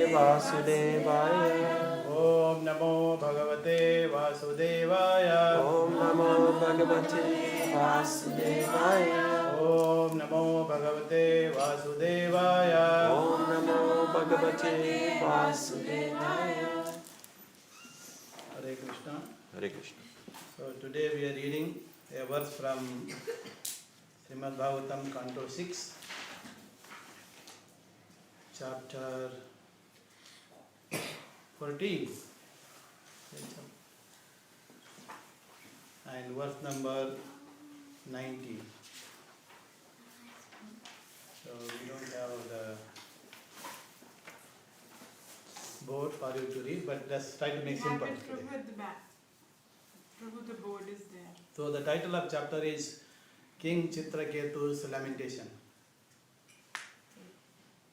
Vasudevaya. Om Namo Bhagavate Vasudevaya. Om Namo Bhagavate Vasudevaya. Om Namo Bhagavate Vasudevaya. Om Namo Bhagavate Vasudevaya. Hare Krishna. Hare Krishna. So today we are reading a verse from Śrīmad Bhāgavatam, Canto 6, chapter 14, and verse number 90. So we don't have the board for you to read, but let's try to make simple today. Prabhu at the back. Prabhu, the board is there. So the title of chapter is King Chitraketu's Lamentation.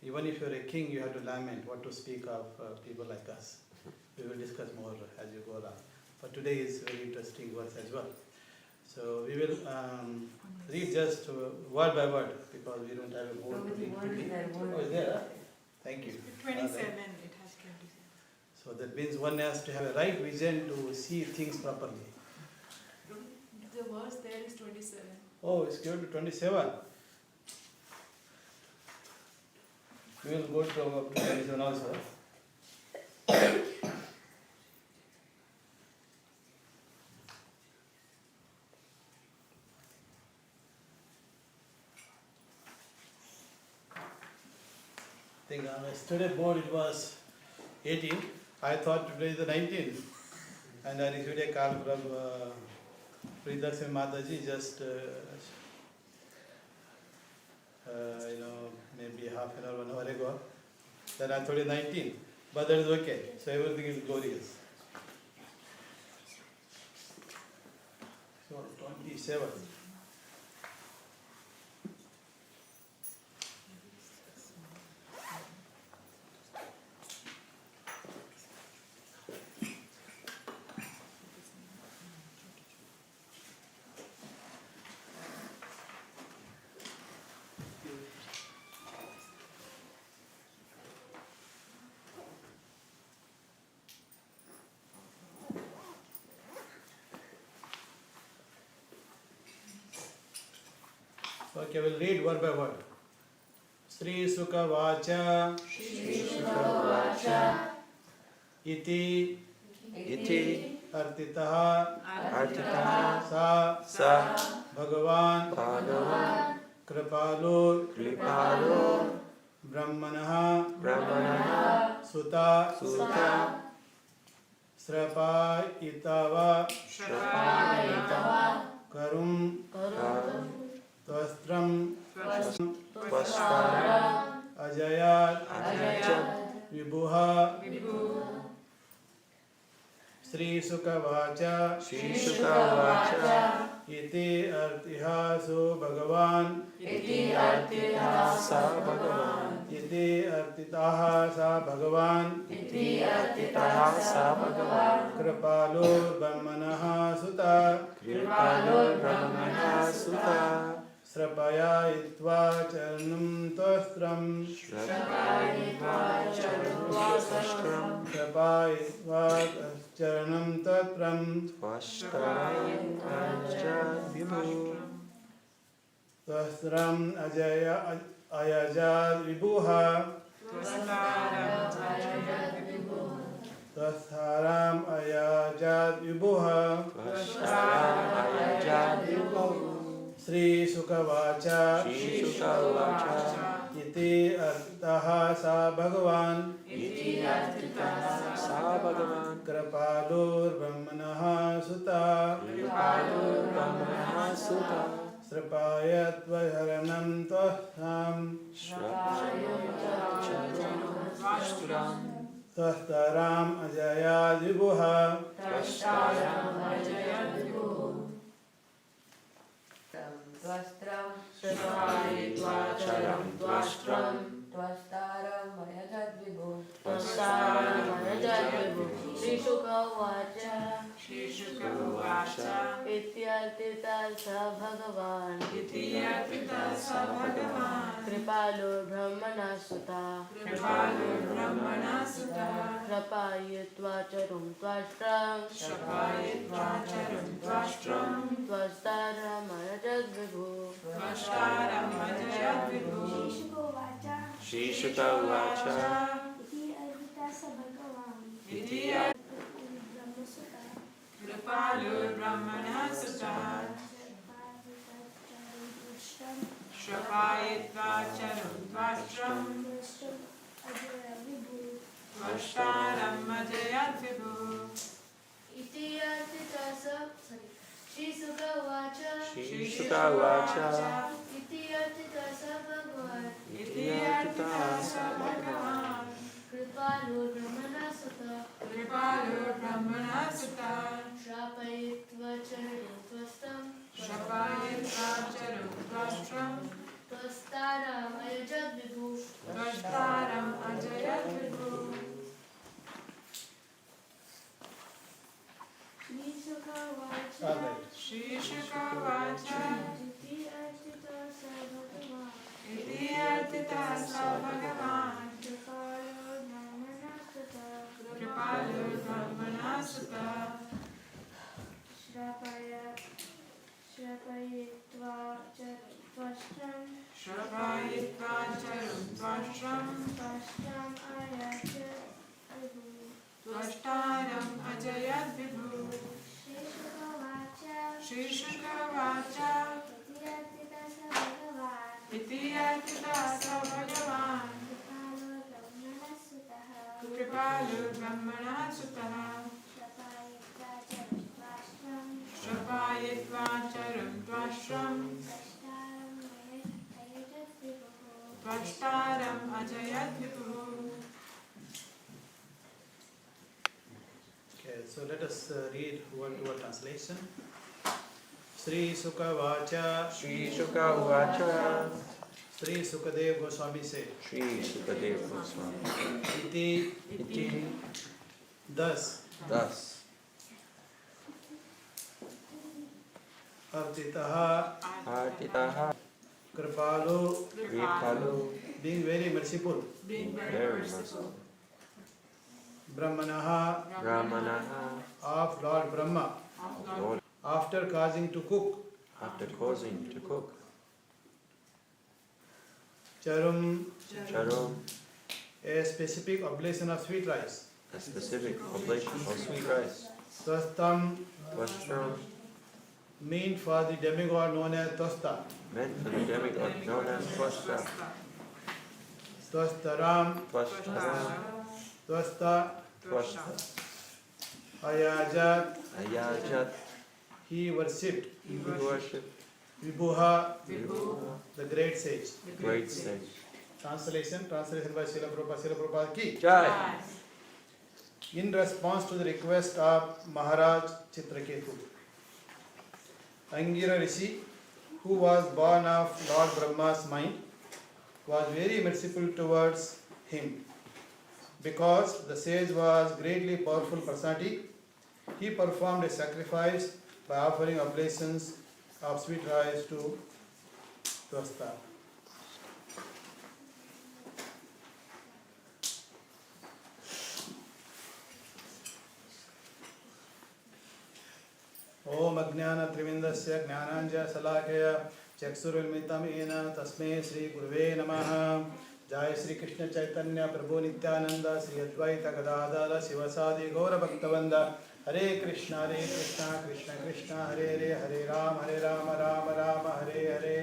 Even if you're a king, you have to lament. What to speak of people like us. We will discuss more as you go along. But today is very interesting verse as well. So we will read just word by word because we don't have a board to read quickly. Oh, is there? Thank you. 27, Right. it has 27. So that means one has to have a right vision to see things properly. The verse there is 27. Oh, it's given to 27. We will go to up to 27 also. I think on yesterday board it was 18. I thought today is the 19th. And I received a call from Pridakshin Mataji just maybe half an hour, 1 hour ago. Then I thought it 19. But that is okay. So everything is glorious. So 27. Okay, we'll read word by word. Sri Sukha Vacha Iti Artitaha Sa Bhagavan Kripalo Brahmanaha Sutta Srapa Itava Karum Tvastram Ajayat Vibhuha Sri Sukha Vacha Iti Artihaso Bhagavan Iti Artitaha Sa Bhagavan Kripalo Brahmanaha Sutta Srapaya itva charanam tvastram tvastram ayajad vibhuha Tvastharam ayajad vibhuha Sri Sukha Vacha Iti Artaha Sa Bhagavan Kripalur Brahmanaha Sutta Srapayatva Haranam Tvastham Tvastaram Ajayad Vibhuha Tvastram Tvastram Tvastaram Ayajad Vibhu Sri Sukha Vacha Ityartita Sa Bhagavan Kripalo Brahmana Sutta Shapayitva charum tvashtam Shapayitva charum tvashtam Tvastaram ajad vibhu Tvashtaram ajayat vibhu Shri Shuka Uvacha Iti Kripalu Brahmana Sutta Shapayitva charum tvashtam Tvashtaram ajayat vibhu Iti artitasa Shri Sukha Vacha Shri Shuka Uvacha Iti artitasa Bhagavan Iti Artitasa Bhagavan Kripalu Brahmana Sutta Kripalu Brahmana Sutta Shapayitva charum tvastam Shapayitva charum tvashtam Tvastaram ajad vibhu Tvashtaram ajayat vibhu Shri Sukha All Vacha right. Shri Shuka Vacha Iti artitasa Bhagavan Iti Artitasa Bhagavan Kripalu Brahmana Sutta Kripalu Brahmana Sutta Shapayitva charum tvastam Shapayitva charum tvashtam Tvastam ajad vibhu Tvashtaram ajayat vibhu Shri Sukha Vacha Shri Shuka Vacha Iti Artitasa Bhagavan Kripalu Brahmana Sutta Shapayitva charum tvashtam Tvashtaram ajayat vibhu Okay, so let us read word to word translation. Sri Sukha Vacha, Shri Shuka Uvacha Sri Sukadev Goswami said, Shri Sukadev Goswami Iti, Iti thus, Thus Artitaha, Artitaha Kripalu, Kripalu being very merciful, being very Very merciful Brahmanaha, Brahmanaha of Lord Brahma, of Lord Lord after causing to cook, after causing to cook charum, Charum a specific oblation of sweet rice, a specific oblation of sweet rice Twastam, Twastram meant for the demigod known as Twasta, meant for the demigod known as Twasta Twastaram, Twashtaram Twasta, Twasta Ayajat, Ayajat he worshipped, He worshipped Vibhuha, Vibhu the great sage. the great sage. Translation by Srila Prabhupada ki. Jai. In response to the request of Maharaj Chitraketu, Angira Rishi, who was born of Lord Brahma's mind, was very merciful towards him. Because the sage was greatly powerful personality, he performed a sacrifice by offering oblations of sweet rice to Twasta. ओम अज्ञान त्रिविंदस्य ज्ञानांजय शलाकय चक्षुरुन्मिलितं येन तस्मै श्री गुरुवे नमः। जय श्री कृष्ण चैतन्य प्रभु नित्यानंद श्री अद्वैत गदाधर शिवसादि गौर भक्तवृंद। हरे कृष्ण कृष्ण कृष्ण हरे हरे, हरे राम राम राम हरे हरे।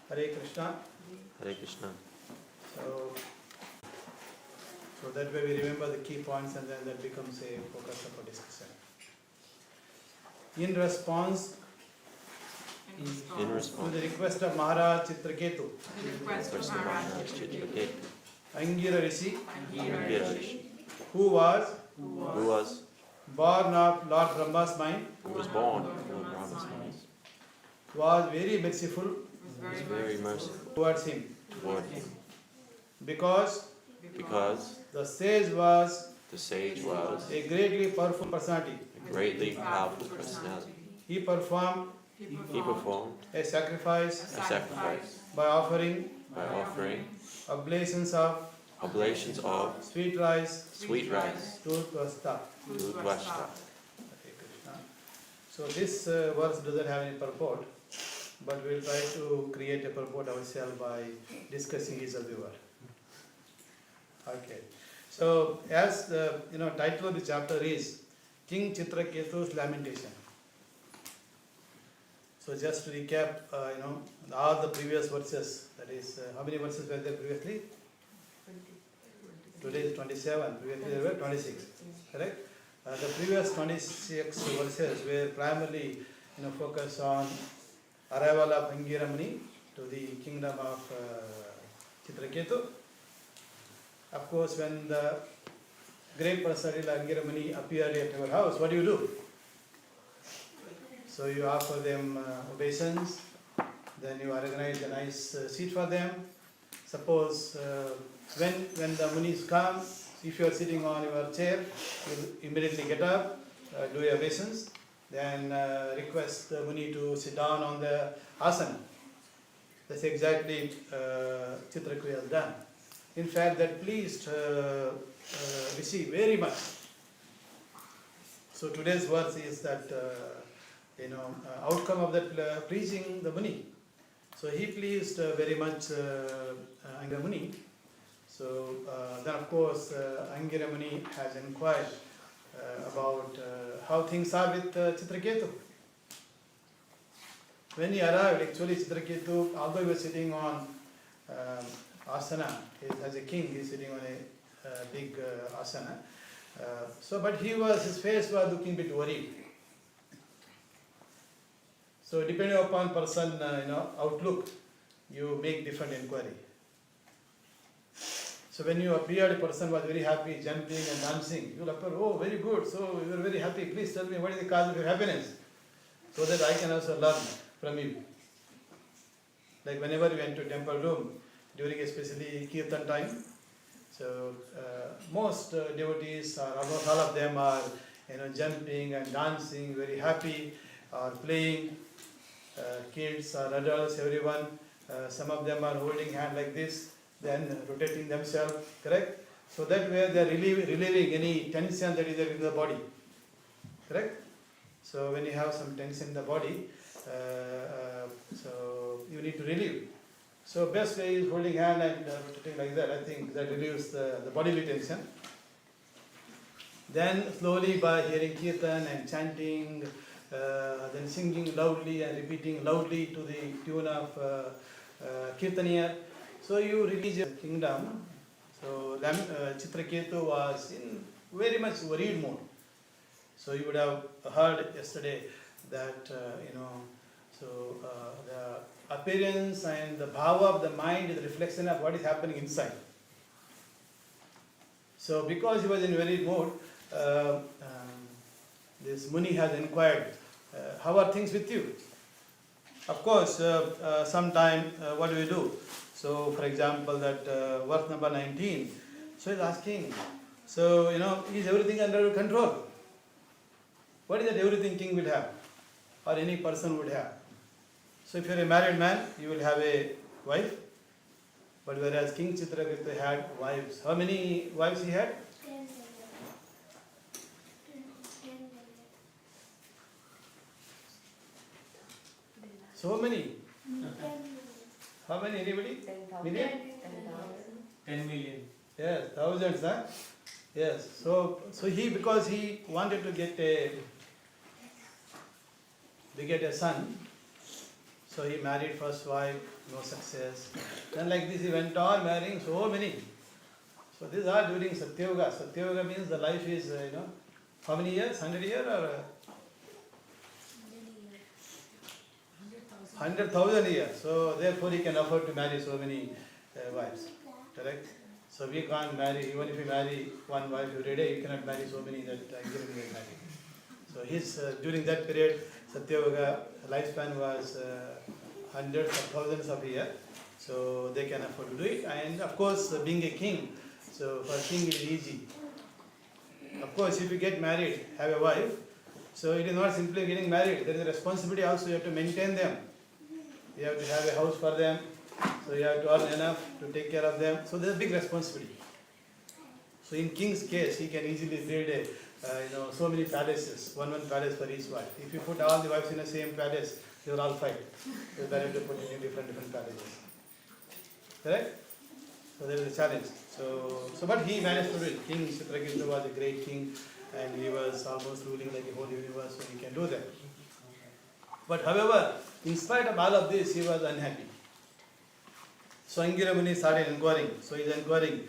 हरे Krishna. Hare Krishna. So that way we remember the key points and then that becomes a focus of our discussion. In response in to response the request of Maharaj Chitraketu, to the request of Maharaj Chitraketu, Angira Rishi, Angira, who was Who was born of Lord Brahma's mind, who was born from Brahma's mind, was very merciful was very merciful towards him, toward him, because because the sage was the sage was a greatly powerful personality. a greatly powerful personality. He performed He performed a sacrifice a sacrifice by offering by offering oblations of Oblations of sweet rice, sweet rice, Durvasta. Udvashta. Hare Krishna. So this verse doesn't have any purport, but we'll try to create a purport ourselves by discussing each of the word. Okay. So as the title of the chapter is King Chitraketu's Lamentation. So just to recap, all the previous verses. That is, how many verses were there previously? Today is 27. Previously there were 26. Correct? The previous 26 verses were primarily focused on arrival of Angira Muni to the kingdom of Chitraketu. Of course, when the great personality like Angira Muni appeared at your house, what do? So you offer them obeisance, then you organize a nice seat for them. Suppose when the munis come, if you are sitting on your chair, you immediately get up, do your obeisance, then request the muni to sit down on the asana. That's exactly Chitraketu has done. In fact, that pleased Rishi very much. So today's verse is that outcome of that pleasing the muni. So he pleased very much Angira Muni. So then of course Angira Muni has inquired about how things are with Chitraketu. When he arrived, actually Chitraketu, although he was sitting on asana, as a king, he is sitting on a big asana. But his face was looking a bit worried. So depending upon person, outlook, you make different inquiry. So when you appeared, a person was very happy, jumping and dancing. You will appear, oh, very good. So you are very happy. Please tell me what is the cause of your happiness, so that I can also learn from you. Like whenever we went to temple room during especially kirtan time, so most devotees, or almost all of them, are jumping and dancing, very happy, or playing. Kids or adults, everyone. Some of them are holding hand like this, then rotating themselves, correct? So that way they are relieving any tension that is there in the body, correct? So when you have some tension in the body, so you need to relieve. So best way is holding hand and rotating like that. I think that relieves the bodily tension. Then slowly by hearing kirtan and chanting, then singing loudly and repeating loudly to the tune of Kirtaniya. So you release your kingdom. So Chitraketu was in very much worried mode. So you would have heard yesterday that the appearance and the bhava of the mind is a reflection of what is happening inside. So because he was in worried mode, this Muni has inquired, how are things with you? Of course, sometime what do we do? So, for example, that verse number 19, so he's asking, so, is everything under control? What is that everything king will have, or any person would have? So, if you are a married man, you will have a wife, but whereas King Chitraketu had wives. How many wives he had? 10. So many. How many? Anybody? 10,000. 10 million. Yes, thousands, huh? Yes. So he, because he wanted to get a son, so he married first wife, no success. Then like this he went on marrying so many. So these are during Satyayuga. Satyayuga means the life is, how many years? 100 years or 100,000 years. So therefore he can afford to marry so many wives. Correct? So we can't marry, even if we marry one wife every day, you cannot marry so many that Angira Muni is married. So his, during that period, Satyayuga lifespan was hundreds of thousands of years. So they can afford to do it. And of course, being a king, so for king it is easy. Of course, if you get married, have a wife, so it is not simply getting married. There is a responsibility also, you have to maintain them. You have to have a house for them, so you have to earn enough to take care of them. So there is a big responsibility. So in king's case, he can easily build so many palaces, one palace for each wife. If you put all the wives in the same palace, they will all fight. They will have to put in different palaces. Correct? So there is a challenge. So but he managed to do it. King Chitraketu was a great king, and he was almost ruling like the whole universe, so he can do that. But however, in spite of all of this, he was unhappy. So Angira Muni started inquiring. So he is inquiring.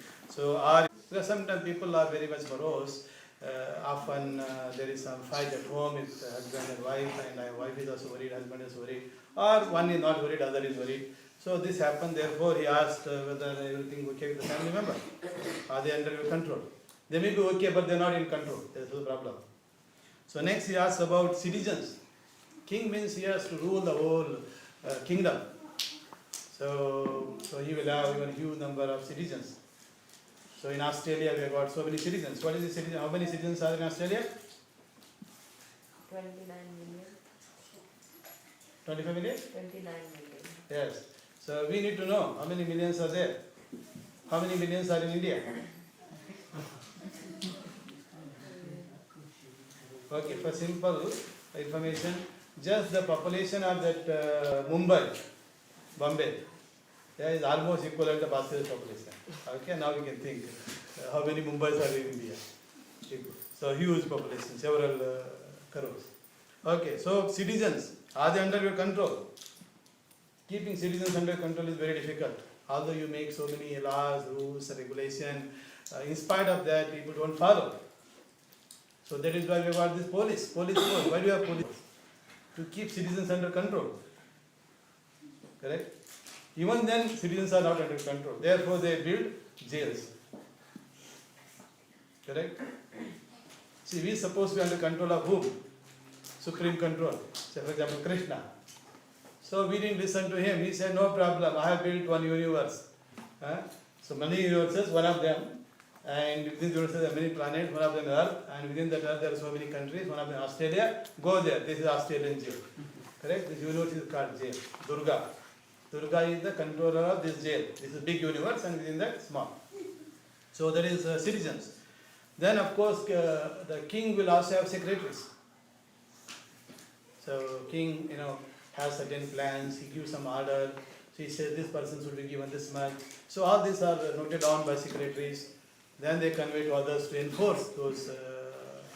Because sometimes people are very much morose. Often there is some fight at home with husband and wife, and wife is also worried, husband is worried, or one is not worried, other is worried. So this happened. Therefore, he asked whether everything okay with the family member. Are they under your control? They may be okay, but they are not in control. There is no problem. So next he asked about citizens. King means he has to rule the whole kingdom. So he will have even a huge number of citizens. So in Australia we have got so many citizens. What is the citizen? How many citizens are in Australia? 29 million. 25 million? 29 million. Yes. So we need to know how many millions are there. How many millions are in India? Okay, for simple information, just the population of that Mumbai, Bombay, is almost equivalent to Barcelona population. Okay, now we can think how many Mumbais are in India. So huge population, several crores. Okay, so citizens, are they under your control? Keeping citizens under control is very difficult. Although you make so many laws, rules, regulations, in spite of that, people don't follow. So that is why we have got this police force. Why do you have police? To keep citizens under control. Correct? Even then, citizens are not under control. Therefore, they build jails. Correct? See, we are supposed to be under control of whom? Supreme control. Say, for example, Krishna. So we didn't listen to him. He said, no problem, I have built one universe. So many universes, one of them. And within the universe there are many planets, one of them Earth. And within that Earth there are so many countries, one of them Australia. Go there, this is Australian jail. Correct? This universe is called jail. Durga. Durga is the controller of this jail. This is a big universe and within that small. So that is citizens. Then of course the king will also have secretaries. So king, has certain plans, he gives some order. So he says this person should be given this much. So all these are noted down by secretaries. Then they convey to others to enforce those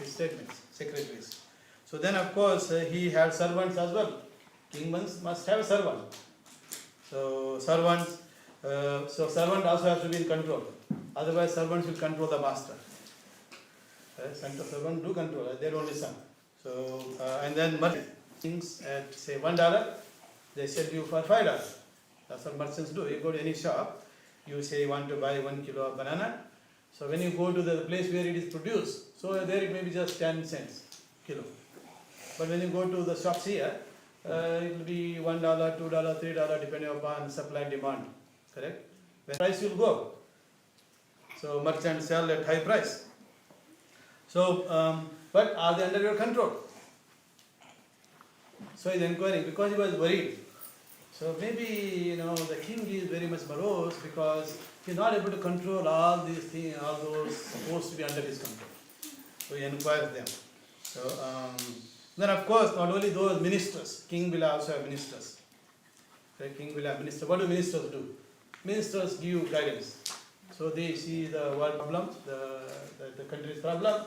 his statements, secretaries. So then of course he had servants as well. King must have a servant. So servant also has to be in control. Otherwise servants will control the master. Servants do control, they don't listen. So and then things at say $1, they sell you for $5. That's what merchants do. You go to any shop, you say you want to buy 1 kilo of banana. So when you go to the place where it is produced, so there it may be just 10 cents kilo. But when you go to the shops here, it will be $1, $2, $3 depending upon supply and demand. Correct? The price will go. So merchants sell at high price. So, but are they under your control? So he is inquiring because he was worried. So maybe the king is very much morose because he is not able to control all these things, all those supposed to be under his control. So he inquires them. So then of course not only those ministers, king will also have ministers. The king will have ministers. What do ministers do? Ministers give guidance. So they see the world problem, the country's problem.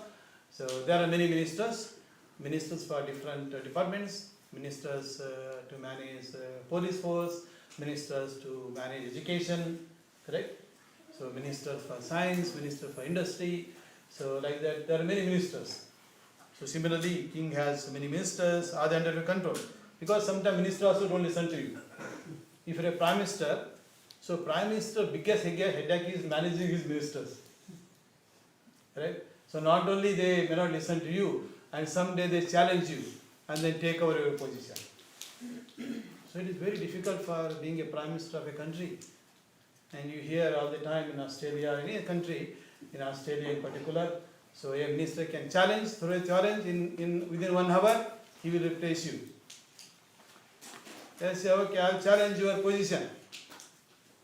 So there are many ministers for different departments. Ministers to manage police force, ministers to manage education, correct? So ministers for science, ministers for industry, so like that there are many ministers. So similarly, king has many ministers, are they under your control? Because sometimes ministers also don't listen to you. If you're a prime minister, so prime minister biggest headache is managing his ministers, right? So not only they may not listen to you, and someday they challenge you and then take over your position. So it is very difficult for being a prime minister of a country. And you hear all the time in Australia, any country, in Australia in particular, so a minister can throw a challenge within 1 hour, he will replace you. They say, okay, I will challenge your position.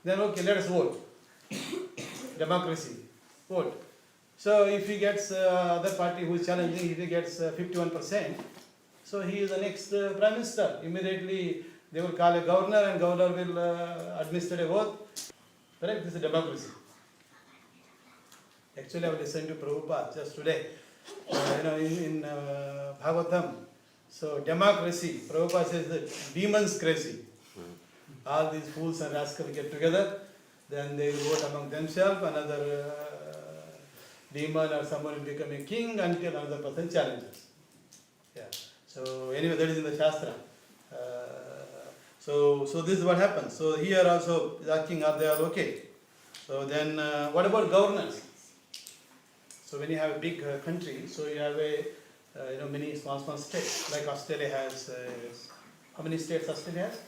Then okay, let us vote. Democracy. Vote. So if he gets other party who is challenging, if he gets 51%, so he is the next Prime Minister. Immediately they will call a governor and governor will administer a vote. Correct? This is democracy. Actually, I was listening to Prabhupada just today. In Bhagavatam. So democracy, Prabhupada says that demons crazy. All these fools and rascals get together, then they will vote among themselves, another demon or someone will become a king until another person challenges. Yeah. So anyway, that is in the Shastra. So this is what happens. So here also is asking, are they all okay? So then what about governance? So when you have a big country, so you have many small states, like Australia has, how many states Australia has?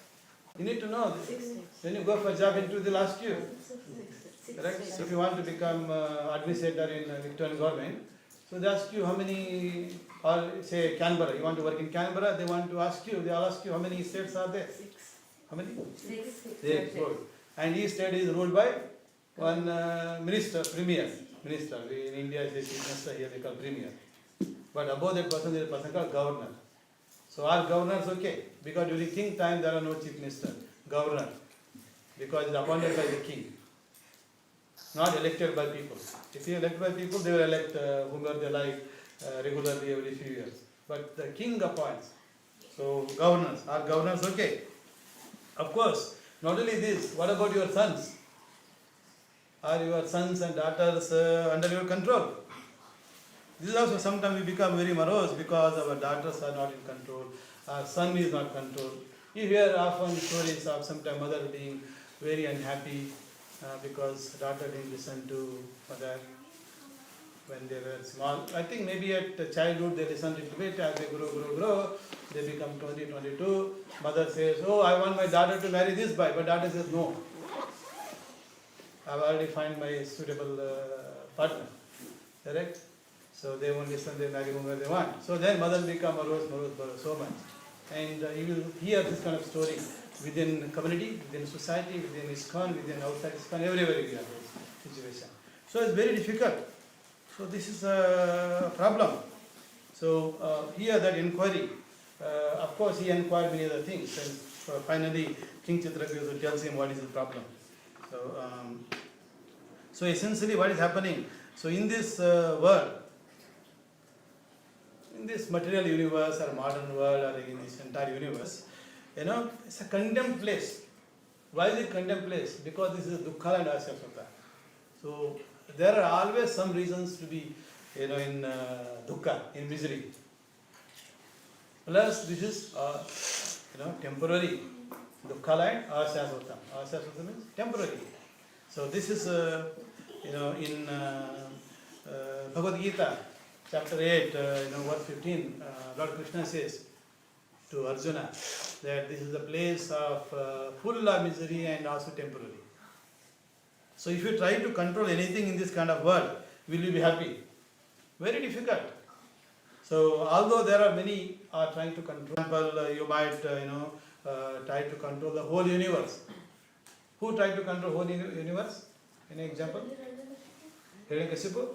You need to know this. When you go for a job interview, they'll ask you. Correct? So if you want to become administrator in Victorian government, so they ask you how many, or say Canberra, you want to work in Canberra, they'll ask you how many states are there? How many? Six. Good. And each state is ruled by one premier. Minister. In India, it is chief minister, here they call premier. But above that person, there is a person called governor. So are governors okay? Because during king time, there are no chief minister, governor. Because it is appointed by the king. Not elected by people. If you elect by people, they will elect whomever they like regularly every few years. But the king appoints. So governors, are governors okay? Of course, not only this, what about your sons? Are your sons and daughters under your control? This is also sometimes we become very morose because our daughters are not in control, our son is not controlled. You hear often stories of sometimes mother being very unhappy because daughter didn't listen to mother when they were small. I think maybe at childhood they listen a little bit, as they grow, they become 20, 22. Mother says, oh, I want my daughter to marry this boy, but daughter says no. I've already found my suitable partner. Correct? So they won't listen, they marry whomever they want. So then mother become morose so much. And you will hear this kind of story within community, within society, within ISKCON, within outside ISKCON, everywhere you have this situation. So it's very difficult. So this is a problem. So here that inquiry, of course he inquired many other things, and finally King Chitraketu tells him what is the problem. So essentially what is happening, so in this world, in this material universe or modern world or in this entire universe, it's a condemned place. Why is it condemned place? Because this is dukkha and asyasvata. So there are always some reasons to be in dukkha, in misery. Plus this is temporary. Dukkha and asyasvata. Asyasvata means temporary. So this is in Bhagavad Gita, chapter 8, verse 15, Lord Krishna says to Arjuna that this is a place of full of misery and also temporary. So if you try to control anything in this kind of world, will you be happy? Very difficult. So although there are many are trying to control, for example, you might try to control the whole universe. Who tried to control whole universe? Any example? Hiranyakashipu?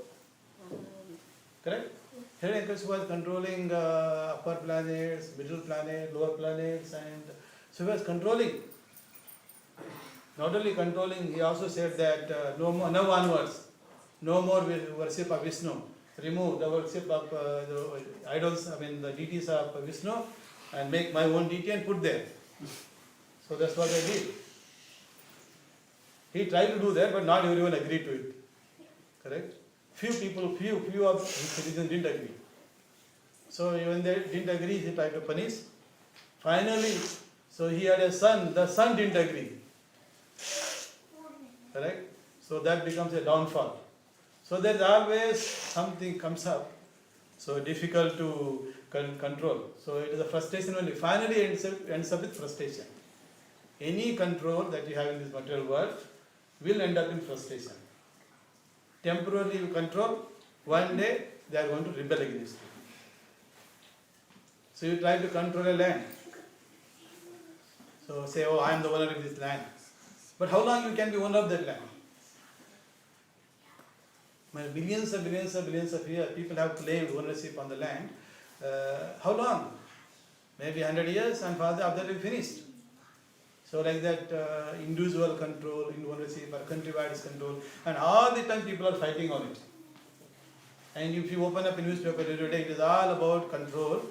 Correct? Hiranyakashipu was controlling upper planets, middle planet, lower planets, and so he was controlling. Not only controlling, he also said that now onwards, no more worship of Vishnu. Remove the worship of the idols, the deities of Vishnu, and make my own deity and put there. So that's what I did. He tried to do that, but not everyone agreed to it. Correct? Few of his citizens didn't agree. So when they didn't agree, he tried to punish. Finally, so he had a son, the son didn't agree. Correct? So that becomes a downfall. So there's always something comes up, so difficult to control. So it is a frustration only. Finally it ends up with frustration. Any control that you have in this material world will end up in frustration. Temporarily you control, one day they are going to rebel against you. So you try to control a land. So say, oh, I am the owner of this land. But how long you can be owner of that land? Billions and billions and billions of years, people have claimed ownership on the land. How long? Maybe 100 years, and after that will be finished. So like that, individual control, ownership, or country-wide control, and all the time people are fighting on it. And if you open up a newspaper today, it is all about control,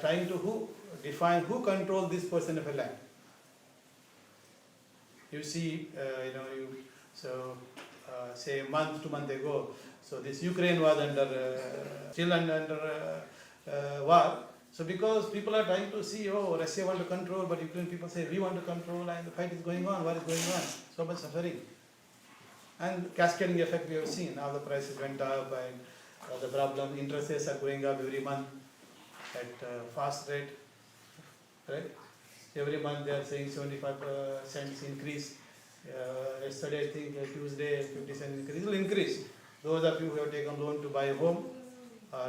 trying to define who controls this portion of a land. You see, say a month, 2 months ago, so this Ukraine was still under war. So because people are trying to see, Russia want to control, but Ukraine people say we want to control, and the fight is going on, war is going on, so much suffering. And cascading effect we have seen, now the prices went up, and the problem, interest rates are going up every month at fast rate, right? Every month they are saying 75 cents increase. Yesterday I think Tuesday 50 cents increase. It will increase. Those of you who have taken loan to buy a home,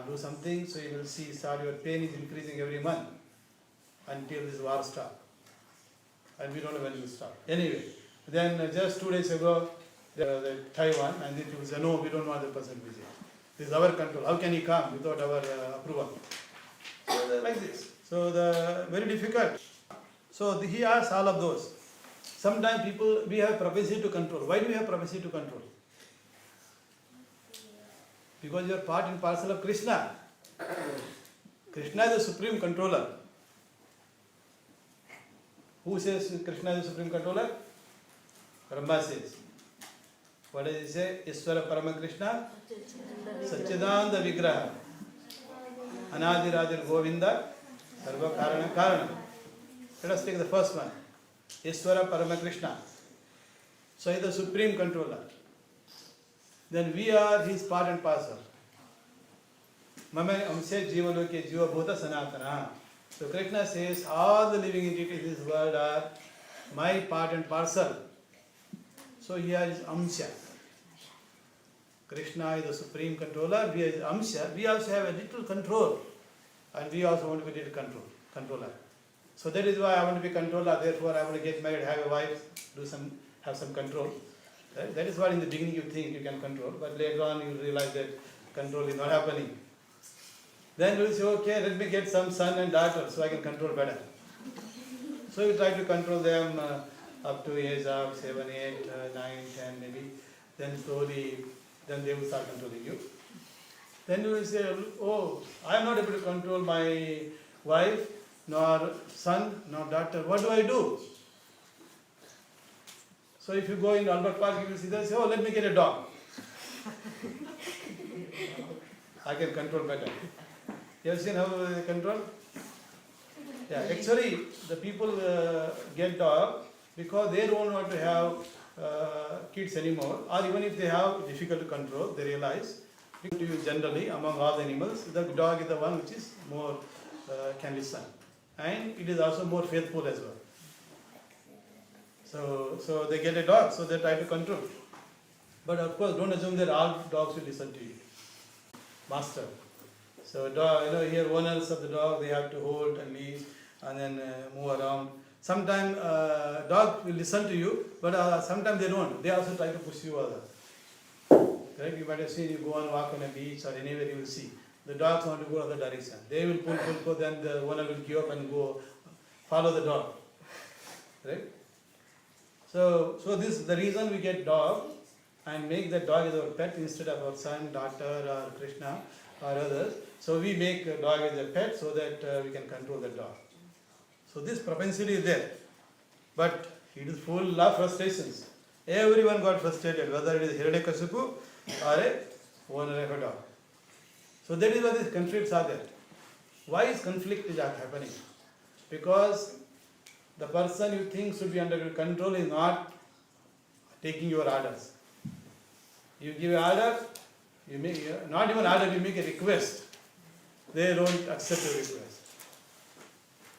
do something, so you will see your pain is increasing every month until this war stops. And we don't know when it will stop. Anyway, then just 2 days ago, the Taiwan, and it was no, we don't want the person visit. This is our control. How can he come without our approval? So like this. So very difficult. So he asks all of those. Sometimes we have propensity to control. Why do we have propensity to control? Because you are part and parcel of Krishna. Krishna is the supreme controller. Who says Krishna is the supreme controller? Brahma says. What does he say? Iswara Parama Krishna, Satchidananda Vigraha, Anadiradir Govinda, Sarva Karana Karana. Let us take the first one. Iswara Parama Krishna. So he is the supreme controller. Then we are his part and parcel. Mame amse jiva loke jiva bhuta sanatana. So Krishna says all the living entities in this world are my part and parcel. So here is amsha. Krishna is the supreme controller, we are his amsha. We also have a little control, and we also want to be little controller. So that is why I want to be controller, therefore I want to get married, have a wife, have some control. Right? That is what in the beginning you think you can control, but later on you realize that control is not happening. Then you will say, okay, let me get some son and daughter so I can control better. So you try to control them up to age of 7, 8, 9, 10 maybe. Then slowly, then they will start controlling you. Then you will say, oh, I am not able to control my wife, nor son, nor daughter. What do I do? So if you go in Albert Park, you will see them say, oh, let me get a dog. I can control better. You have seen how they control? Yeah, actually, the people get dog because they don't want to have kids anymore, or even if they have difficult to control, they realize, generally among all the animals, the dog is the one which is more can listen, and it is also more faithful as well. So they get a dog, so they try to control. But of course, don't assume that all dogs will listen to you. Master. So dog, here owners of the dog, they have to hold and leash and then move around. Sometimes dog will listen to you, but sometimes they don't. They also try to push you other. Right? You might have seen you go and walk on a beach or anywhere you will see. The dogs want to go other direction. They will pull, then the owner will give up and go follow the dog. Right? So this is the reason we get dog and make the dog as our pet instead of our son, daughter, or Krishna or others. So we make a dog as a pet so that we can control the dog. So this propensity is there, but it is full of frustrations. Everyone got frustrated, whether it is Hiranyakashipu or a owner of a dog. So that is why these conflicts are there. Why is conflict is happening? Because the person you think should be under your control is not taking your orders. You give an order, you make not even order, you make a request. They don't accept your request.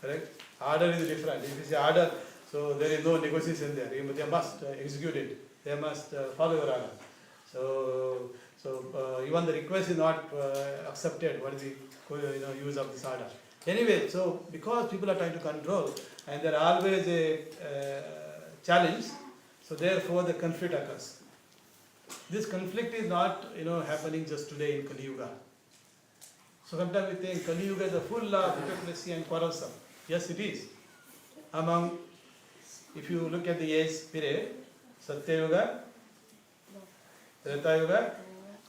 Correct? Order is different. If you say order, so there is no negotiation there. They must execute it. They must follow your order. So even the request is not accepted. What is the use of this order? Anyway, so because people are trying to control and there are always a challenge, so therefore the conflict occurs. This conflict is not, happening just today in Kali Yuga. So sometimes we think Kali Yuga is full of hypocrisy and quarrelsome. Yes, it is. If you look at the age period, Satya Yuga, Treta Yuga,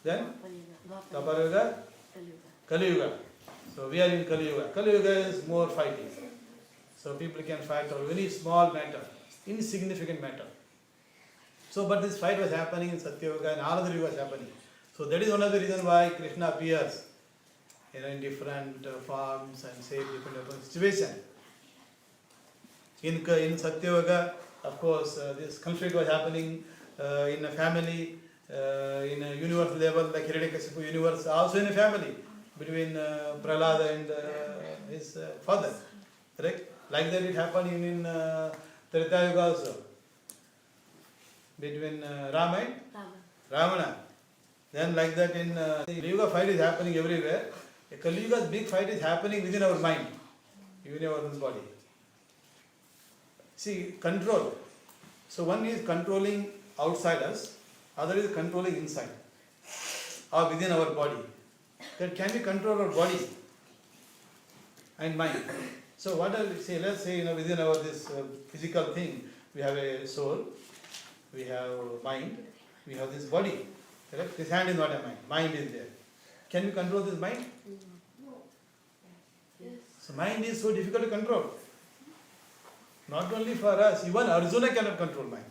then Dwapara Yuga, Kali Yuga. So we are in Kali Yuga. Kali Yuga is more fighting. So people can fight over very small matter, insignificant matter. So, but this fight was happening in Satya Yuga and all other yugas happening. So that is one of the reasons why Krishna appears, in different forms and saves different situations. In Satya Yuga, of course, this conflict was happening in a family, in a universal level, like Hiranyakashipu universe, also in a family between Prahlada and his father. Correct? Like that it happened in Treta Yuga also, between Rama and Ravana. Then like that in Kali Yuga fight is happening everywhere. A Kali Yuga's big fight is happening within our mind, even our own body. See, control. So one is controlling outside us, other is controlling inside or within our body. That can we control our body and mind. So what I will say, let's say within our this physical thing, we have a soul, we have mind, we have this body. Correct? This hand is not a mind. Mind is there. Can we control this mind? So mind is so difficult to control. Not only for us, even Arjuna cannot control mind.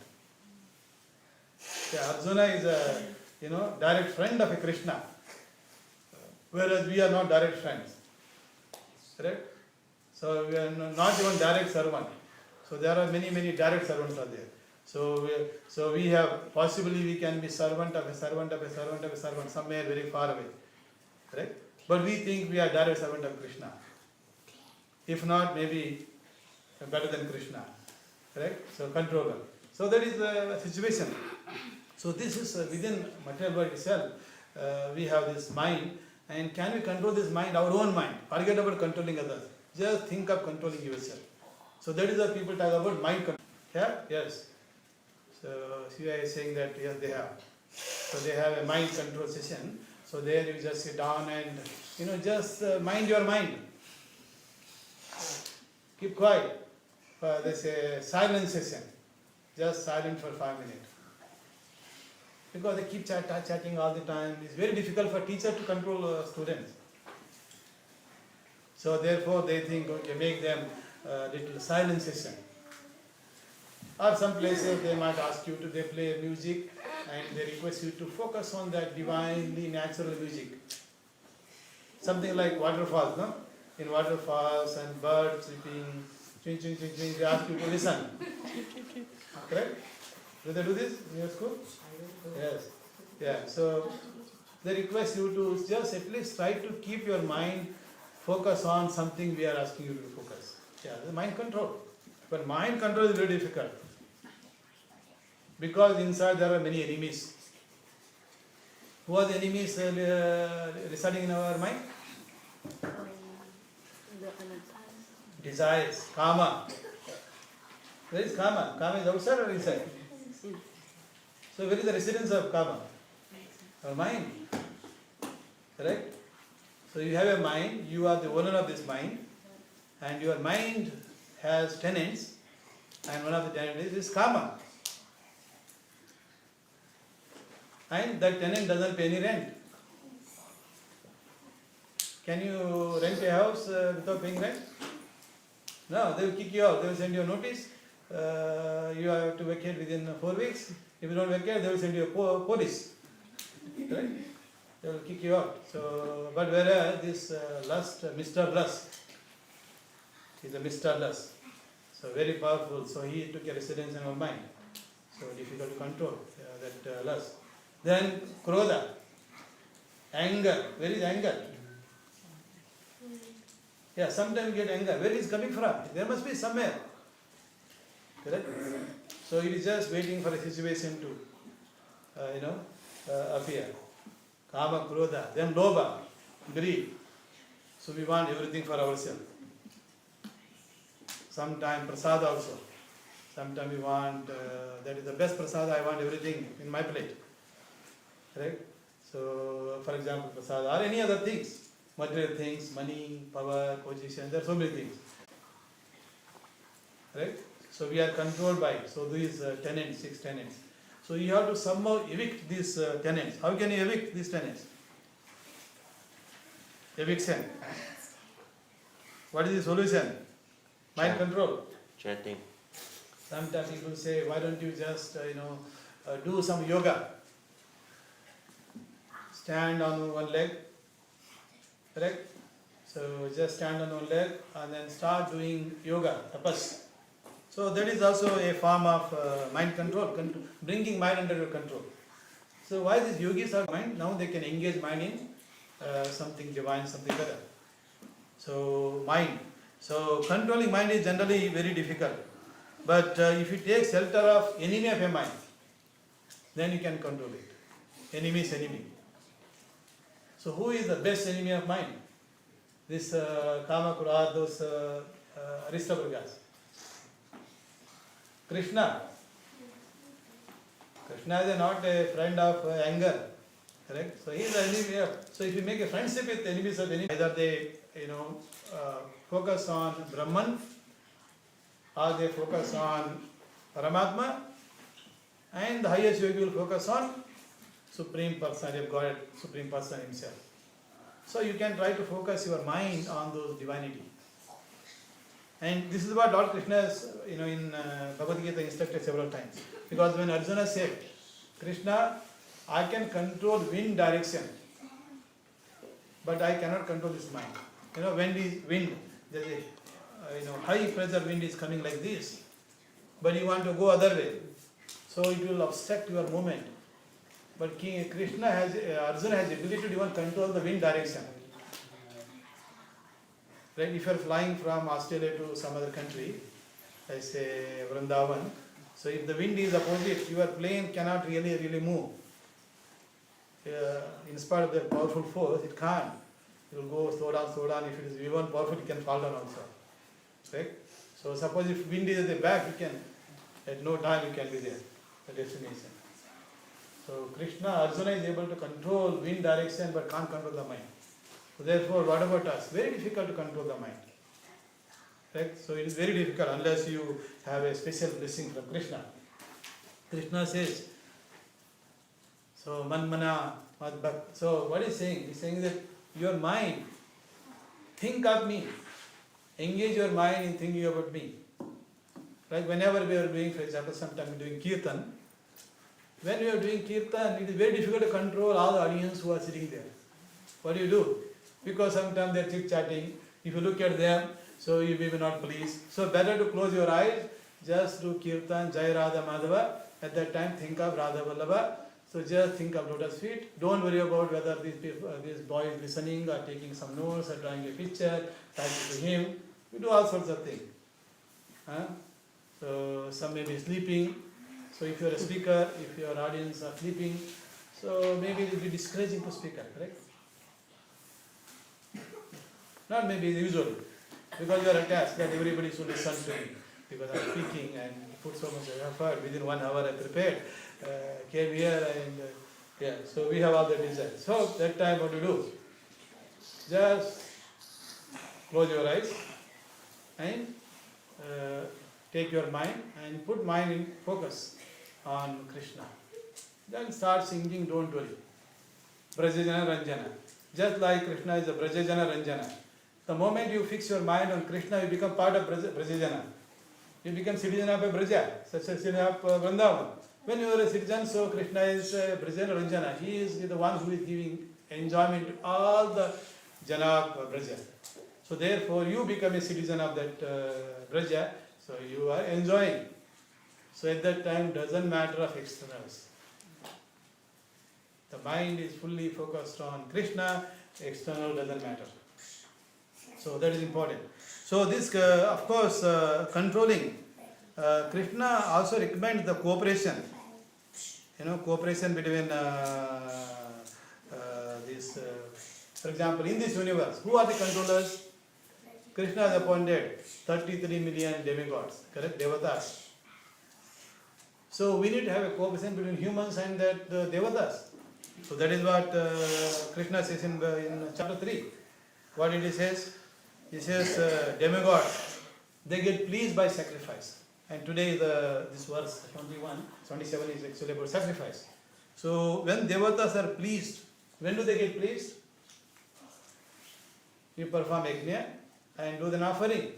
Yeah, Arjuna is a direct friend of a Krishna, whereas we are not direct friends. Correct? So we are not even direct servant. So there are many direct servants are there. So we have possibly we can be servant of a servant of a servant of a servant somewhere very far away. Correct? But we think we are direct servant of Krishna. If not, maybe better than Krishna. Correct? So controller. So that is the situation. So this is within material world itself. We have this mind, and can we control this mind, our own mind? Forget about controlling others. Just think of controlling yourself. So that is what people talk about mind control. Yeah? Yes. So Shiva is saying that yes, they have. So they have a mind control session. So there you just sit down and just mind your mind. Keep quiet. There's a silent session. Just silent for 5 minutes. Because they keep chatting all the time. It's very difficult for teacher to control students. So therefore they think, okay, make them little silent session. Or some places they might ask you to they play music and they request you to focus on that divinely natural music. Something like waterfalls, no? In waterfalls and birds sweeping, ching ching ching ching, they ask you to listen. Correct? Do they do this in your school? Yes. Yeah. So they request you to just at least try to keep your mind focus on something we are asking you to focus. Yeah, the mind control. But mind control is very difficult. Because inside there are many enemies. Who are the enemies residing in our mind? Desires, karma. Where is karma? Karma is outside or inside? So where is the residence of karma? Our mind. Correct? So you have a mind, you are the owner of this mind, and your mind has tenants, and one of the tenants is karma. And that tenant doesn't pay any rent. Can you rent a house without paying rent? No, they will kick you out. They will send you a notice. You have to vacate within 4 weeks. If you don't vacate, they will send you a police. Right? They will kick you out. So, but whereas this lust, Mr. Lust, is a Mr. Lust. So very powerful. So he took a residence in our mind. So difficult to control that lust. Then Krodha, anger. Where is anger? Yeah, sometimes you get anger. Where is it coming from? There must be somewhere. Correct? So it is just waiting for a situation to, appear. Kama, Krodha. Then Lobha, greed. So we want everything for ourselves. Sometimes prasada also. Sometimes we want, that is the best prasada, I want everything in my plate. correct? So, for example, prasad or any other things, material things, money, power, position, there are so many things. Right? So we are controlled by it. So these tenants, 6 tenants. So you have to somehow evict these tenants. How can you evict these tenants? Eviction. What is the solution? Mind control. Chanting. Sometimes people say, why don't you just do some yoga? Stand on one leg, correct? So just stand on one leg and then start doing yoga, tapas. So that is also a form of mind control, bringing mind under your control. So why these yogis are mind? Now they can engage mind in something divine, something better. So mind. So controlling mind is generally very difficult. But if you take shelter of enemy of a mind, then you can control it. Enemy's enemy. So who is the best enemy of mind? This Kama Kura, those Aristobragas. Krishna. Krishna is not a friend of anger. Correct? So he is the enemy of. So if you make a friendship with enemies of enemy, either they focus on Brahman or they focus on Paramatma, and the highest yogi will focus on Supreme Personality of God, Supreme Person himself. So you can try to focus your mind on those divinity. And this is what Lord Krishna has, in Bhagavad Gita instructed several times. Because when Arjuna said, Krishna, I can control wind direction, but I cannot control this mind. Wind, there is a high pressure wind is coming like this, but you want to go other way, so it will obstruct your movement. But Arjuna has the ability to even control the wind direction. Right? If you are flying from Australia to some other country, like say Vrindavan, so if the wind is opposite, your plane cannot really move. In spite of that powerful force, it can't. It will go slow down. If it is even powerful, it can fall down also. Right? So suppose if wind is at the back, you can, at no time you can be there, the destination. So Arjuna is able to control wind direction but can't control the mind. So therefore, what about us? Very difficult to control the mind. Right? So it is very difficult unless you have a special blessing from Krishna. Krishna says, so manmana madbhak. So what is saying? He is saying that your mind, think of me. Engage your mind in thinking about me. Like whenever we are doing, for example, sometimes doing kirtan, when we are doing kirtan, it is very difficult to control all the audience who are sitting there. What do? Because sometimes they are chit-chatting. If you look at them, so you may be not pleased. So better to close your eyes, just do kirtan, Jai Radha Madhava. At that time, think of Radha Vallabha. So just think of lotus feet. Don't worry about whether this boy is listening or taking some notes or drawing a picture, typing to him. We do all sorts of things. So some may be sleeping. So if you are a speaker, if your audience are sleeping, so maybe it will be discouraging to speaker, correct? Not maybe, usually. Because you are attached that everybody should listen to me. Because I am speaking and put so much effort. Within 1 hour I prepared, came here and so we have all the desires. So that time what to do? Just close your eyes and take your mind and put mind in focus on Krishna. Then start singing, don't worry. Vrajajana Ranjana. Just like Krishna is a Vrajajana Ranjana. The moment you fix your mind on Krishna, you become part of Vrajajana. You become citizen of a Braja, such as citizen of Vrindavan. When you are a citizen, so Krishna is Vrajajana Ranjana. He is the one who is giving enjoyment to all the Jana of Braja. So therefore, you become a citizen of that Braja, so you are enjoying. So at that time, doesn't matter of externals. The mind is fully focused on Krishna, external doesn't matter. So that is important. So this, of course, controlling. Krishna also recommends the cooperation. Cooperation between this. For example, in this universe, who are the controllers? Krishna has appointed 33 million demigods, correct? Devatas. So we need to have a cooperation between humans and the devatas. So that is what Krishna says in chapter 3. What did he says? He says demigods, they get pleased by sacrifice. And today this verse 27 is actually about sacrifice. So when devatas are pleased, when do they get pleased? You perform yajna and do an offering.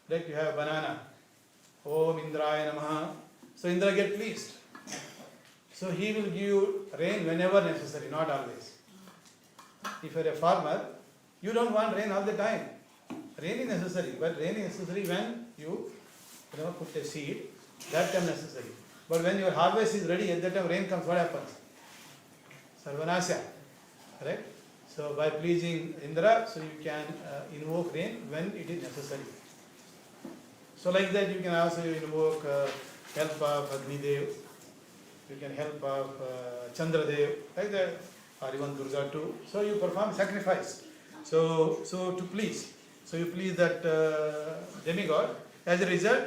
Like you have banana. Om Indraya Namaha. So Indra get pleased. So he will give you rain whenever necessary, not always. If you are a farmer, you don't want rain all the time. Rain is necessary, but rain is necessary when you put a seed, that time necessary. But when your harvest is ready, at that time rain comes, what happens? Sarvanasya. Correct? So by pleasing Indra, so you can invoke rain when it is necessary. So like that you can also invoke help of Agni Dev, you can help of Chandra Dev, like that, or even Durga too. So you perform sacrifice. So to please. So you please that demigod. As a result,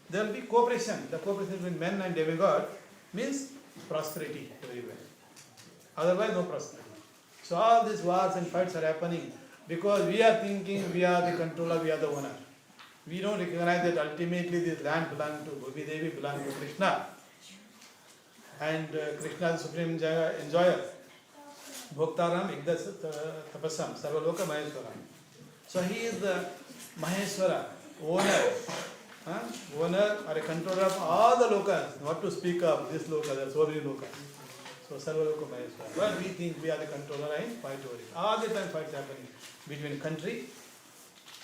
there will be cooperation. The cooperation between men and demigod means prosperity everywhere. Otherwise, no prosperity. So all these wars and fights are happening because we are thinking we are the controller, we are the owner. We don't recognize that ultimately this land belongs to Bhumi Devi, belongs to Krishna. And Krishna is the supreme enjoyer. Bhoktaram Igdas Tapasam Sarvaloka Maheshwaram. So he is the Maheshwara, owner. Owner or a controller of all the lokas, not to speak of this loka, there are so many lokas. So Sarvaloka Maheshwara. But we think we are the controller and fight over it. All the time fights happening between country.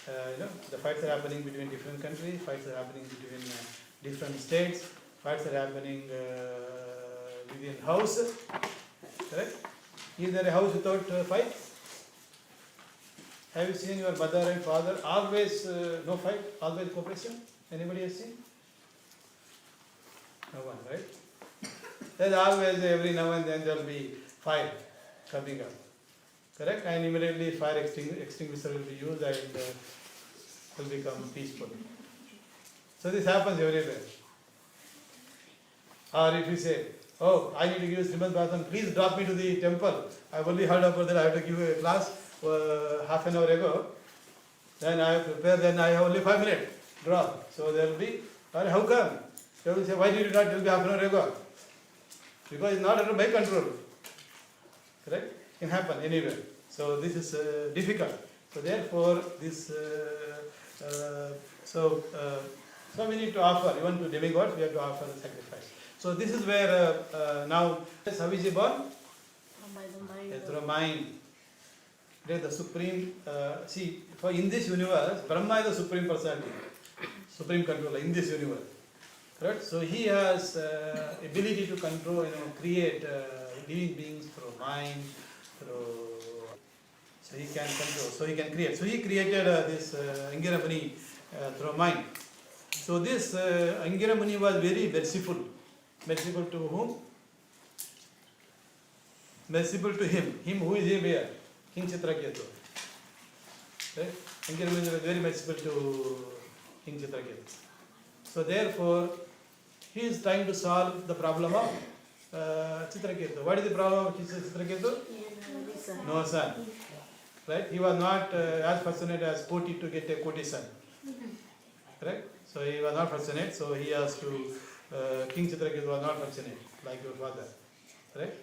The fights are happening between different countries, fights are happening between different states, fights are happening within house. Correct? Is there a house without fight? Have you seen your mother and father always no fight, always cooperation? Anybody has seen? No one, right? There's always, every now and then there will be fire coming up. Correct? And immediately fire extinguisher will be used and will become peaceful. So this happens everywhere. Or if you say, oh, I need to give Śrīmad Bhāgavatam, please drop me to the temple. I've only heard about that, I have to give a class half an hour ago. Then I have prepared, then I have only 5 minutes. Drop. So there will be, how come? They will say, why did you not tell me half an hour ago? Because it's not under my control. Correct? It can happen anywhere. So this is difficult. So therefore, this, so we need to offer, even to demigods, we have to offer the sacrifice. So this is where now, how is he born? By the mind. Through mind. The supreme, see, for in this universe, Brahma is the supreme personality, supreme controller in this universe. Correct? So he has ability to control, create living beings through mind, so he can control, so he can create. So he created this Angira Muni through mind. So this Angira Muni was very merciful. Merciful to whom? Merciful to him. Him who is here? King Chitraketu. Right? Angira Muni was very merciful to King Chitraketu. So therefore, he is trying to solve the problem of Chitraketu. What is the problem of Chitraketu? No son. Right? He was not as fortunate as Koti to get a Koti son. Correct? So he was not fortunate, so he has to, King Chitraketu was not fortunate like your father. Right?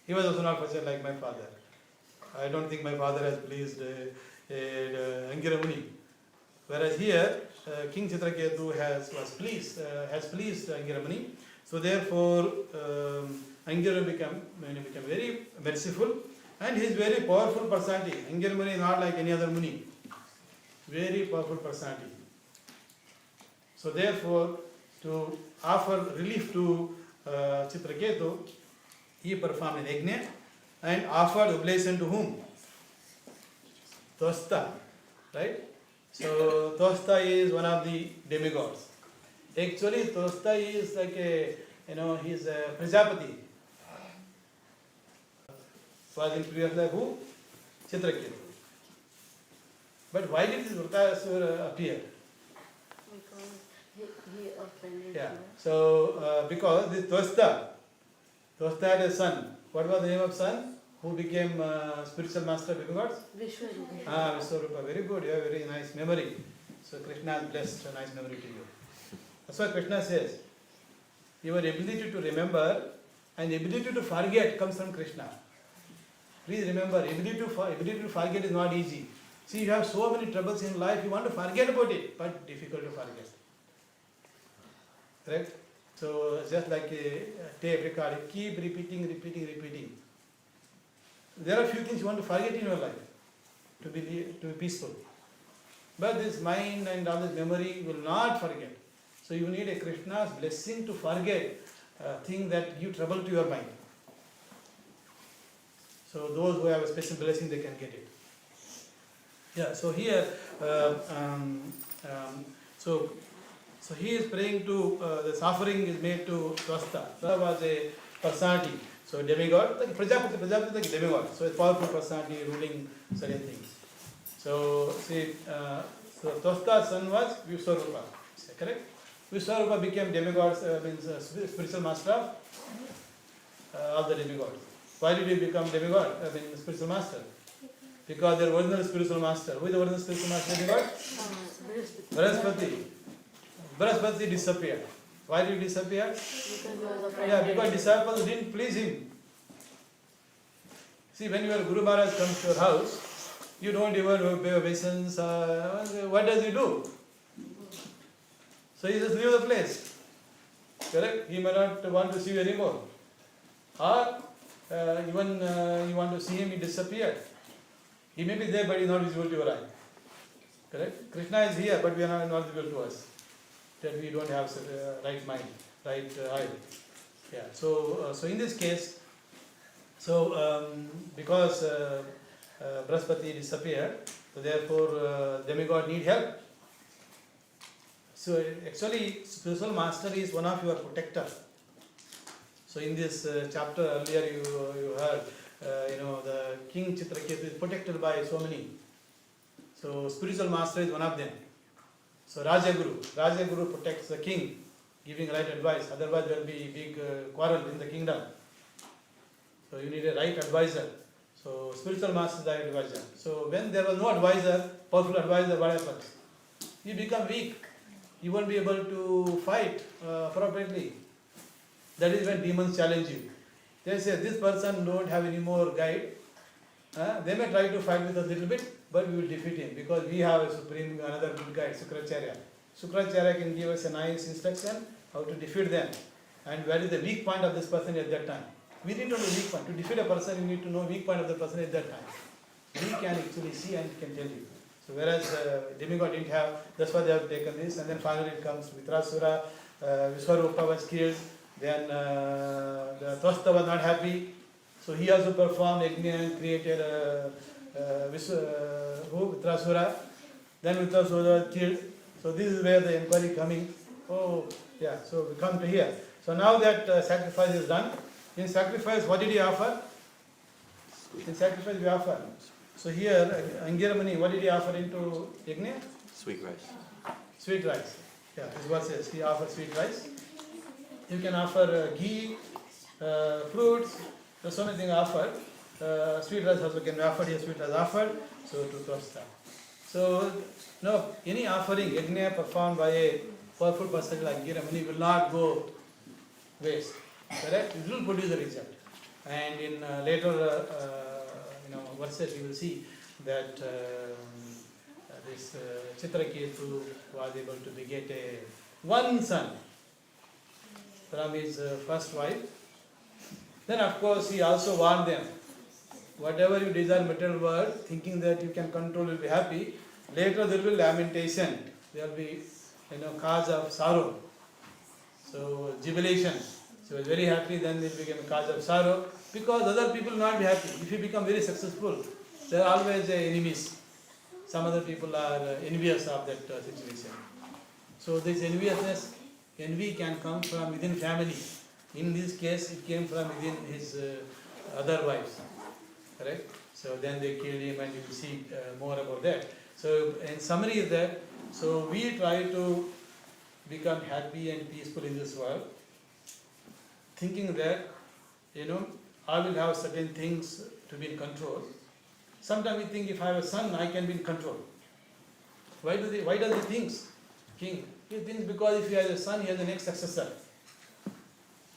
He was also not fortunate like my father. I don't think my father has pleased Angira Muni. Whereas here, King Chitraketu has pleased Angira Muni. So therefore, Angira became very merciful, and he is very powerful personality. Angira Muni is not like any other Muni. Very powerful personality. So therefore, to offer relief to Chitraketu, he performed an yajna and offered oblation to whom? Tosta. Right? So Tosta is one of the demigods. Actually, Tosta is like a, he's a Prajapati. Was in previous life who? Chitraketu. But why did this Vraja-ra appear? Because he offended Yeah. you. So because this Tosta had a son What was the name of son who became spiritual master of demigods? Vishwarupa. Vishwarupa. Very good. You have very nice memory. So Krishna has blessed a nice memory to you. That's why Krishna says, your ability to remember and ability to forget comes from Krishna. Please remember, ability to forget is not easy. See, you have so many troubles in life, you want to forget about it, but difficult to forget. Correct? So, just like a tape record, keep repeating. There are few things you want to forget in your life to be peaceful. But this mind and all this memory will not forget. So, you need a Krishna's blessing to forget things that give trouble to your mind. So, those who have a special blessing, they can get it. Yeah, so here, so he is praying to, this offering is made to Swasta. That was a personality. So demigod, like Prajapati is like a demigod. So a powerful personality ruling certain things. So see, so Twasta's son was Vishwarupa. Is that correct? Vishwarupa became demigod, means spiritual master of the demigods. Why did he become demigod? Spiritual master. Because the original spiritual master. Who is the original spiritual master demigod? Brahaspati disappeared. Why did he disappear? Because disciples didn't please him. See, when your Guru Maharaj comes to your house, you don't even obey obeisance. What does he do? So he just leave the place. Correct? He may not want to see you anymore. Or even you want to see him, he disappeared. He may be there, but he is not visible to your eye. Correct? Krishna is here, but we are not visible to us. That we don't have right mind, right eye. Yeah. So in this case, because Brahaspati disappeared, so therefore demigod need help. So actually, spiritual master is one of your protector. So in this chapter earlier, you heard, the King Chitraketu is protected by so many. So spiritual master is one of them. So Rajaguru protects the king, giving right advice. Otherwise, there will be big quarrel in the kingdom. So you need a right advisor. So spiritual master is the right advisor. So when there was no advisor, powerful advisor, what happens? You become weak. You won't be able to fight appropriately. That is when demons challenge you. They say, this person don't have any more guide. They may try to fight with us a little bit, but we will defeat him because we have a supreme, another good guide, Śrīmad. Śrīmad can give us a nice instruction how to defeat them and where is the weak point of this person at that time. We need to know weak point. To defeat a person, you need to know weak point of the person at that time. We can actually see and can tell you. So whereas demigod didn't have, that's why they have taken this, and then finally it comes Vitrasura, Vishwarupa was killed, then the Twasta was not happy, so he also performed Yajna and created Vitrasura, then Vitrasura was killed. So this is where the inquiry coming. Oh, yeah, so we come to here. So now that sacrifice is done, in sacrifice what did he offer? In sacrifice we offer. So here, Angiramani, what did he offer into Yajna? Sweet rice. Sweet rice. Yeah, this verse says he offers sweet rice. You can offer ghee, fruits, there's so many things offered. Sweet rice also can be offered, here sweet rice offered, so to Twasta. So, no, any offering, Yajna performed by a powerful person like Angiramani will not go waste. Correct? It will produce a result. And in later verses you will see that this Chitraketu was able to beget one son from his first wife. Then of course he also warned them, whatever you desire material world, thinking that you can control, will be happy, later there will be lamentation, there will be cause of sorrow, so jubilation. So he was very happy, then it became a cause of sorrow, because other people will not be happy. If you become very successful, there are always enemies. Some other people are envious of that situation. So this enviousness, envy can come from within family. In this case, it came from within his other wives. Correct? So then they killed him, and you will see more about that. So in summary is that, so we try to become happy and peaceful in this world, thinking that, I will have certain things to be in control. Sometimes we think if I have a son, I can be in control. Why does he think? King? He thinks because if he has a son, he has the next successor.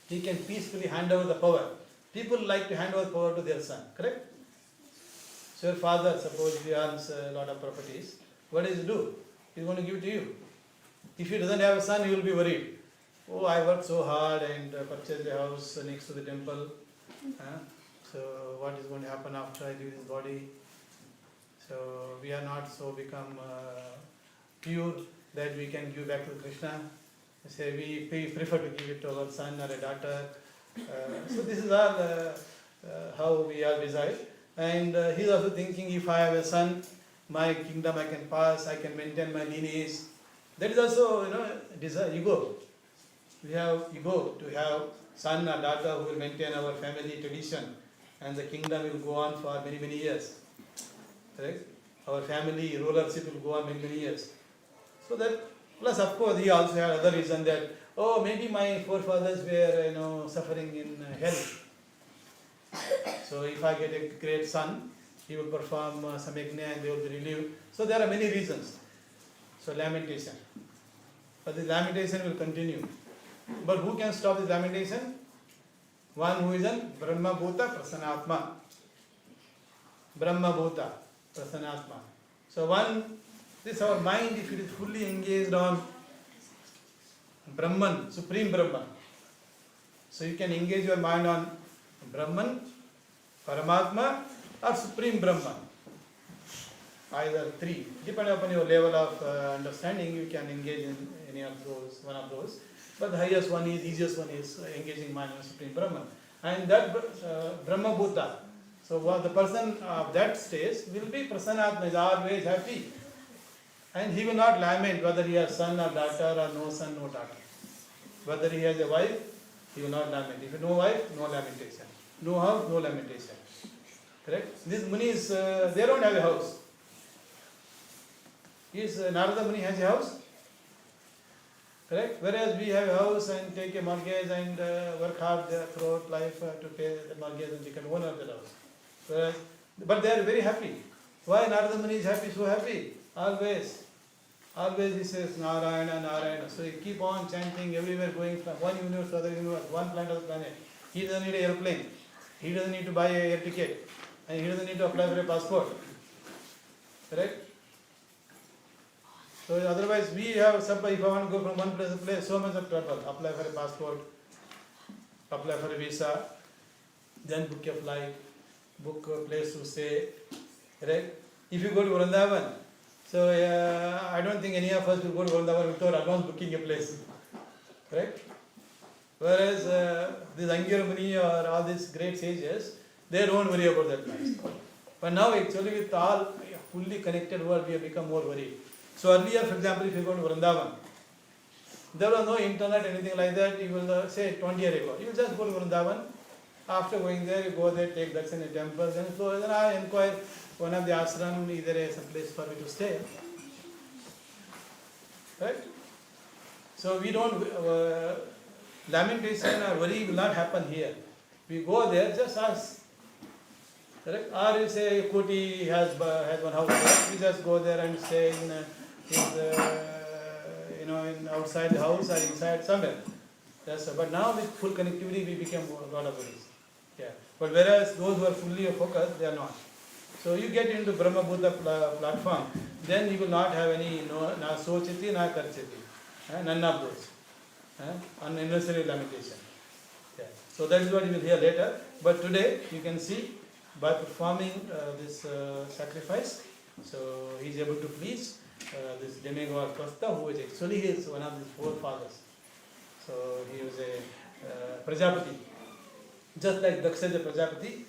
He can peacefully hand over the power. People like to hand over power to their son, correct? So your father, suppose he owns a lot of properties, what does he do? He's going to give it to you. If he doesn't have a son, he will be worried. Oh, I worked so hard and purchased a house next to the temple. So what is going to happen after I leave this body? So we are not so become pure that we can give back to Krishna. Say we prefer to give it to our son or a daughter. So this is all how we are desire. And he is also thinking, if I have a son, my kingdom I can pass, I can maintain my lineage. That is also, desire, ego. We have ego to have son or daughter who will maintain our family tradition, and the kingdom will go on for many, many years. Correct? Our family rulership will go on many, many years. So that, plus of course he also had other reason that, oh, maybe my forefathers were, suffering in hell. So if I get a great son, he will perform some yajna and they will be relieved. So there are many reasons. So lamentation. But the lamentation will continue. But who can stop this lamentation? One who is in Brahma Bhuta Prasanatma. Brahma Bhuta Prasanatma. So this our mind, if it is fully engaged on Brahman, Supreme Brahman. So you can engage your mind on Brahman, Paramatma or Supreme Brahman. Either three. Depending upon your level of understanding, you can engage in any of those, one of those. But the highest one is, easiest one is engaging mind on Supreme Brahman. And that Brahma Bhuta. So the person of that stage will be Prasanatma, is always happy. And he will not lament whether he has son or daughter or no son, no daughter. Whether he has a wife, he will not lament. If no wife, no lamentation. No house, no lamentation. Correct? These munis, they don't have a house. Is Narada Muni has a house? Correct? Whereas we have a house and take a mortgage and work hard throughout life to pay the mortgage and become owner of the house. But they are very happy. Why Narada Muni is happy, so happy? Always. Always he says Narayana, Narayana. So he keep on chanting everywhere, going from one universe to other universe, one planet to other planet. He doesn't need an airplane. He doesn't need to buy an air ticket. And he doesn't need to apply for a passport. Correct? So otherwise we have, if I want to go from one place to place, so much of trouble. Apply for a passport, apply for a visa, then book a flight, book a place to stay. Correct? If you go to Vrindavan, so I don't think any of us will go to Vrindavan without advance booking a place. Correct? Whereas these Angira Muni or all these great sages, they don't worry about that much. But now actually with all fully connected world, we have become more worried. So earlier, for example, if you go to Vrindavan, there was no internet, anything like that. You will say 20 years ago, you will just go to Vrindavan. After going there, you go there, take darshan in temples, and so then I inquire one of the ashram, either some place for me to stay. Right? So we don't, lamentation or worry will not happen here. We go there, just ask. Correct? Or you say Koti has one house there, we just go there and stay in outside the house or inside somewhere. But now with full connectivity, we become a lot of worries. Yeah. But whereas those who are fully focused, they are not. So you get into Brahma Bhuta platform, then you will not have any na sochiti, na karchiti. None of those. Unnecessary lamentation. Yeah. So that is what you will hear later. But today you can see by performing this sacrifice, so he is able to please this demigod Krishna, who is actually one of his forefathers. So he was a Prajapati, just like Dasa is a Prajapati.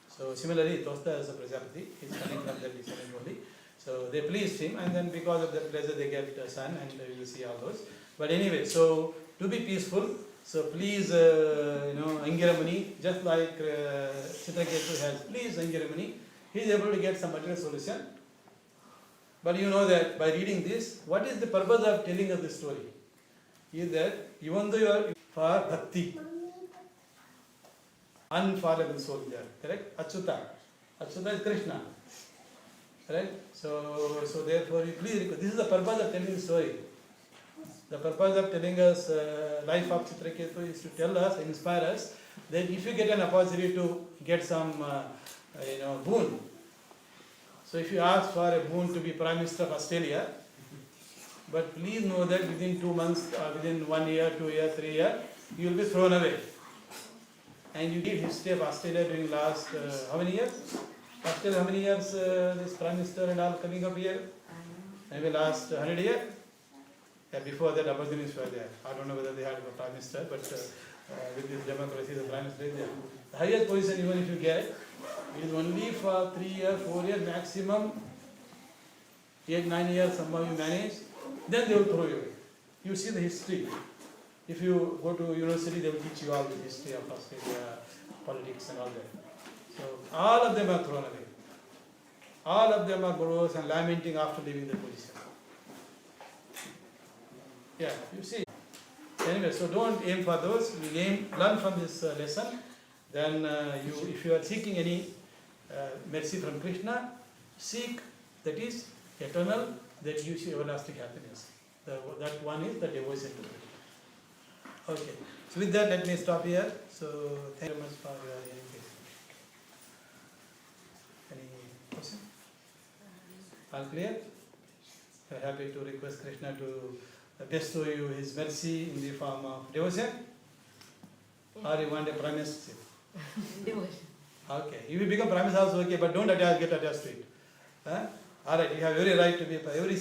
So similarly, Tosta is a Prajapati. He is coming from that descendant only. So they pleased him, and then because of that pleasure, they get a son, and we will see all those. But anyway, so to be peaceful, so please, Angira Muni, just like Chitraketu has pleased Angira Muni, he is able to get some material solution. But you know that by reading this, what is the purpose of telling us this story? Is that even though you are for bhakti, unfallible soldier, correct? Achyuta. Achyuta is Krishna. Correct? So therefore, you please record. This is the purpose of telling the story. The purpose of telling us life of Chitraketu is to tell us, inspire us, that if you get an opportunity to get some, boon. So if you ask for a boon to be Prime Minister of Australia, but please know that within 2 months, within 1 year, 2 years, 3 years, you will be thrown away. And you did history of Australia during last, how many years? Australia, how many years this Prime Minister and all coming up here? Maybe last 100 years? Yeah, before that opportunities were there. I don't know whether they had a Prime Minister, but with this democracy, the Prime Minister is there. The highest position even if you get, it is only for 3 years, 4 years, maximum 8, 9 years somehow you manage, then they will throw you away. You see the history. If you go to university, they will teach you all the history of Australia, politics and all that. So all of them are thrown away. All of them are gross and lamenting after leaving the position. Yeah, you see. Anyway, so don't aim for those. We learn from this lesson. Then if you are seeking any mercy from Krishna, seek that is eternal, that you see everlasting happiness. That one is the devotion to Krishna. Okay. So with that, let me stop here. So thank you very much for your engagement. Any question? All clear? We are happy to request Krishna to bestow you his mercy in the form of devotion, or you want a prime minister? Devotion. Okay, if you become prime minister also okay, but don't get attached to it. Huh? Alright, you have every right to be every